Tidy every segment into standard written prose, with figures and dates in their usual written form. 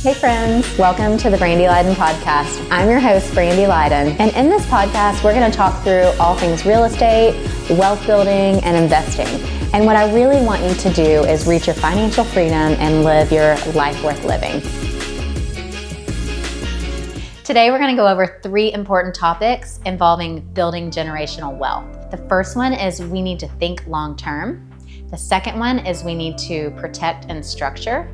Hey friends, welcome to the Brandy podcast. I'm your host, Brandy, and in this podcast, we're going to talk through all things real estate, wealth building, and investing. And what I really want you to do is reach your financial freedom and live your life worth living. Today, we're going to go over 3 important topics involving building generational wealth. The first one is we need to think long-term. The second one is we need to protect and structure.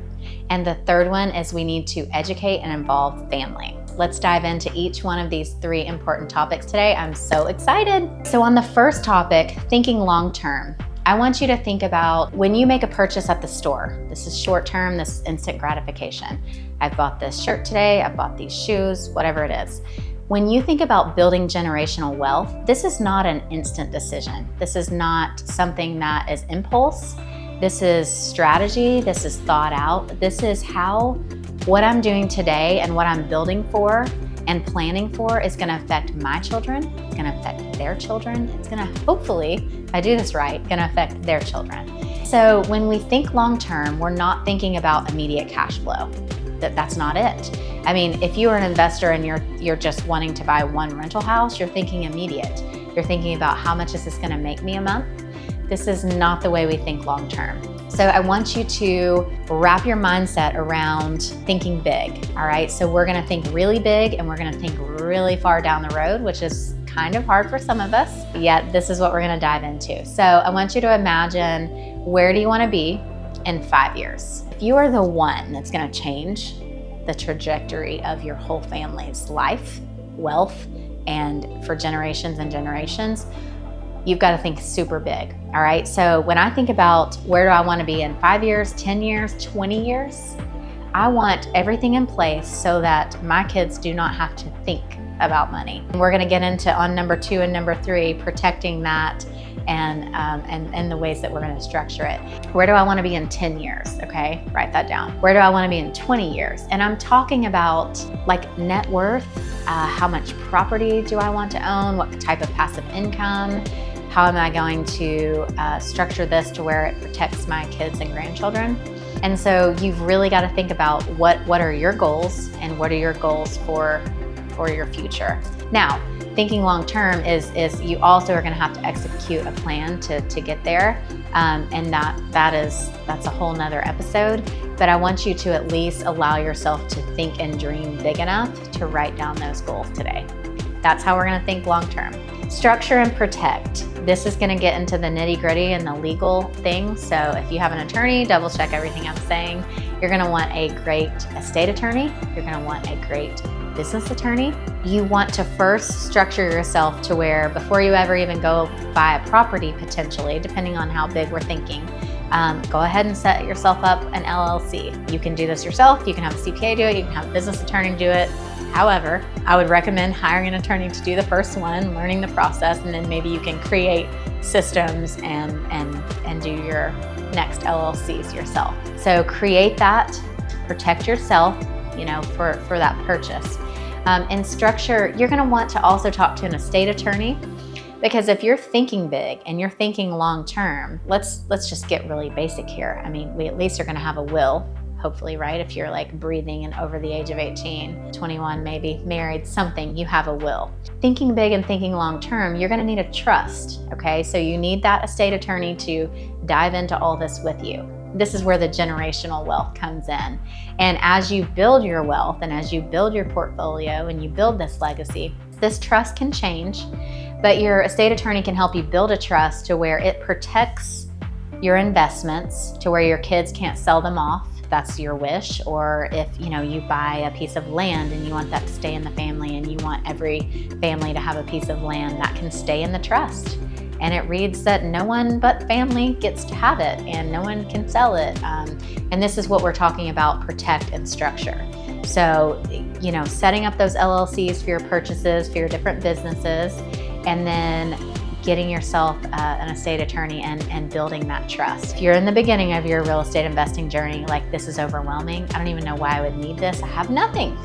And the third one is we need to educate and involve family. Let's dive into each one of these 3 important topics today. I'm so excited. So on the first topic, thinking long-term, I want you to think about when you make a purchase at the store. This is short-term, this is instant gratification. I bought this shirt today, I bought these shoes, whatever it is. When you think about building generational wealth, this is not an instant decision. This is not something that is impulse. This is strategy, this is thought out. This is how what I'm doing today and what I'm building for and planning for is gonna affect my children, it's gonna affect their children, it's gonna hopefully, if I do this right, gonna affect their children. So when we think long-term, we're not thinking about immediate cash flow. That's not it. I mean, if you are an investor and you're just wanting to buy one rental house, you're thinking immediate. You're thinking about how much is this gonna make me a month? This is not the way we think long-term. So I want you to wrap your mindset around thinking big, all right? So we're gonna think really big and we're gonna think really far down the road, which is kind of hard for some of us, yet this is what we're gonna dive into. So I want you to imagine, where do you wanna be in 5 years? If you are the one that's gonna change the trajectory of your whole family's life, wealth, and for generations and generations, you've got to think super big, all right? So when I think about where do I want to be in 5 years, 10 years, 20 years, I want everything in place so that my kids do not have to think about money. And we're going to get into on number 2 and number 3, protecting that and the ways that we're going to structure it. Where do I want to be in 10 years? Okay, write that down. Where do I want to be in 20 years? And I'm talking about like net worth, how much property do I want to own? What type of passive income? How am I going to structure this to where it protects my kids and grandchildren? And so you've really got to think about what are your goals and what are your goals for your future. Now, thinking long-term is you also are going to have to execute a plan to get there. And that's a whole nother episode. But I want you to at least allow yourself to think and dream big enough to write down those goals today. That's how we're going to think long-term. Structure and protect. This is going to get into the nitty-gritty and the legal things. So if you have an attorney, double check everything I'm saying. You're going to want a great estate attorney. You're going to want a great business attorney. You want to first structure yourself to where before you ever even go buy a property, potentially, depending on how big we're thinking, go ahead and set yourself up an LLC. You can do this yourself. You can have a CPA do it. You can have a business attorney do it. However, I would recommend hiring an attorney to do the first one, learning the process, and then maybe you can create systems and do your next LLCs yourself. So create that, protect yourself, for that purchase. And structure, you're gonna want to also talk to an estate attorney, because if you're thinking big and you're thinking long-term, let's just get really basic here. I mean, we at least are gonna have a will. Hopefully, right? If you're like breathing and over the age of 18, 21, maybe married, something, you have a will. Thinking big and thinking long-term, you're gonna need a trust, okay? So you need that estate attorney to dive into all this with you. This is where the generational wealth comes in. And as you build your wealth and as you build your portfolio and you build this legacy, this trust can change, but your estate attorney can help you build a trust to where it protects your investments to where your kids can't sell them off. That's your wish. Or if you buy a piece of land and you want that to stay in the family and you want every family to have a piece of land, that can stay in the trust. And it reads that no one but family gets to have it and no one can sell it. And this is what we're talking about, protect and structure. So, setting up those LLCs for your purchases, for your different businesses, and then getting yourself an estate attorney and building that trust. If you're in the beginning of your real estate investing journey, like this is overwhelming, I don't even know why I would need this. I have nothing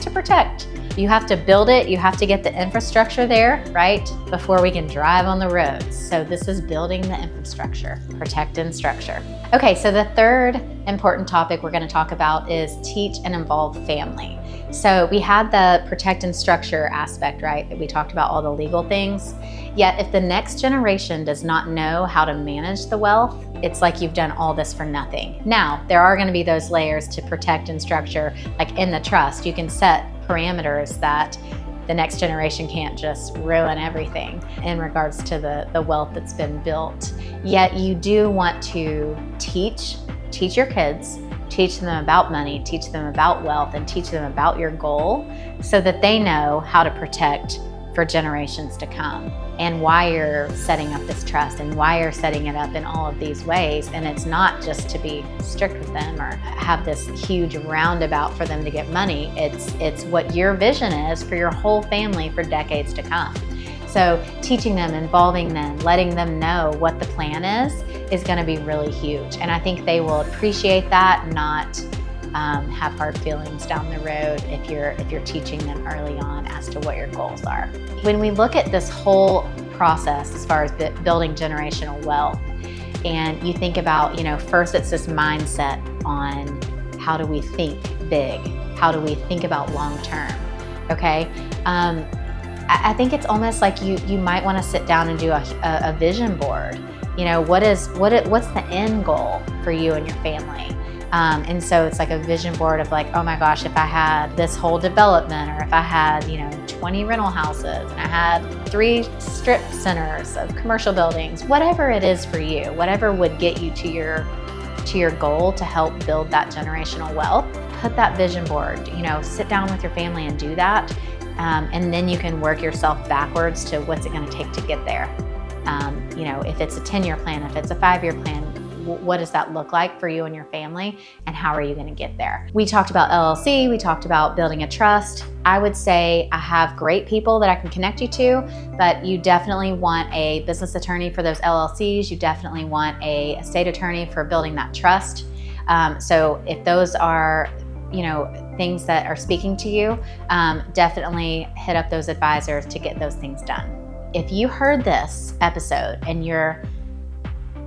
to protect. You have to build it. You have to get the infrastructure there, right? Before we can drive on the roads. So this is building the infrastructure, protect and structure. Okay, so the third important topic we're going to talk about is teach and involve family. So we had the protect and structure aspect, right? That we talked about all the legal things. Yet if the next generation does not know how to manage the wealth, it's like you've done all this for nothing. Now, there are going to be those layers to protect and structure, like in the trust. You can set parameters that the next generation can't just ruin everything in regards to the wealth that's been built. Yet you do want to teach your kids, teach them about money, teach them about wealth, and teach them about your goal so that they know how to protect for generations to come, and why you're setting up this trust and why you're setting it up in all of these ways. And it's not just to be strict with them or have this huge roundabout for them to get money. It's what your vision is for your whole family for decades to come. So teaching them, involving them, letting them know what the plan is going to be really huge. And I think they will appreciate that, not have hard feelings down the road if you're teaching them early on as to what your goals are. When we look at this whole process as far as building generational wealth, and you think about, first it's this mindset on how do we think big? How do we think about long term? Okay. I think it's almost like you might want to sit down and do a vision board. What's the end goal for you and your family? And so it's like a vision board of like, oh my gosh, if I had this whole development, or if I had, 20 rental houses, and I had 3 strip centers of commercial buildings, whatever it is for you, whatever would get you to your goal to help build that generational wealth, put that vision board, sit down with your family and do that. And then you can work yourself backwards to what's it going to take to get there. If it's a 10-year plan, if it's a 5-year plan, what does that look like for you and your family, and how are you going to get there? We talked about LLC, we talked about building a trust. I would say I have great people that I can connect you to, but you definitely want a business attorney for those LLCs. You definitely want a estate attorney for building that trust. So if those are things that are speaking to you, definitely hit up those advisors to get those things done. If you heard this episode and you're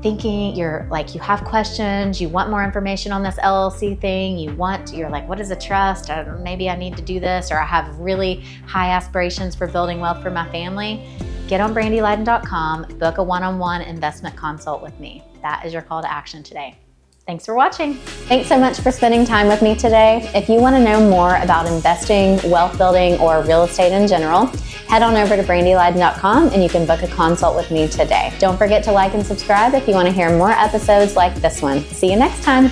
thinking, you have questions, you want more information on this LLC thing, you're like, what is a trust? Maybe I need to do this, or I have really high aspirations for building wealth for my family, get on brandyleiden.com, book a one-on-one investment consult with me. That is your call to action today. Thanks for watching. Thanks so much for spending time with me today. If you want to know more about investing, wealth building, or real estate in general, head on over to brandyleiden.com and you can book a consult with me today. Don't forget to like and subscribe if you want to hear more episodes like this one. See you next time.